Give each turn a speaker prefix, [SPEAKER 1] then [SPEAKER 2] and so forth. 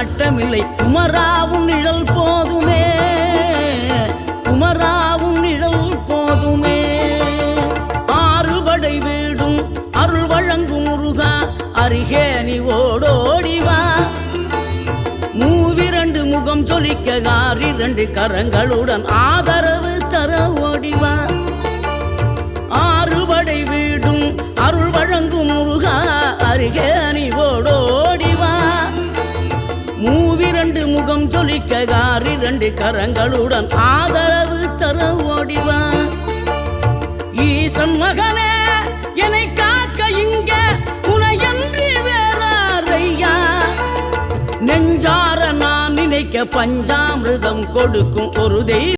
[SPEAKER 1] நாட்டமில்லை. குமராவும் நிழல் போதுமே, குமராவும் நிழல் போதுமே. ஆறுபடை வீடும் அருள் வழங்கும் முருகா, அருகே நீ ஓடோடிவா. மூவிரண்டு முகம் சொலிக்க 2 கரங்களுடன் ஆதரவு தர ஓடிவா. ஆறுபடை வீடும் அருள் வழங்கும் முருகா, அருகே நீ ஓடோடிவா. மூவிரண்டு முகம் சொலிக்க 2 கரங்களுடன் ஆதரவு தர ஓடிவா. ஈசன் மகனே என்னை காக்க இங்க உனையன்றி வேறாரையா. நெஞ்சார நான் நினைக்க பஞ்சாமிர்தம் கொடுக்கும் ஒரு தெய்வம்.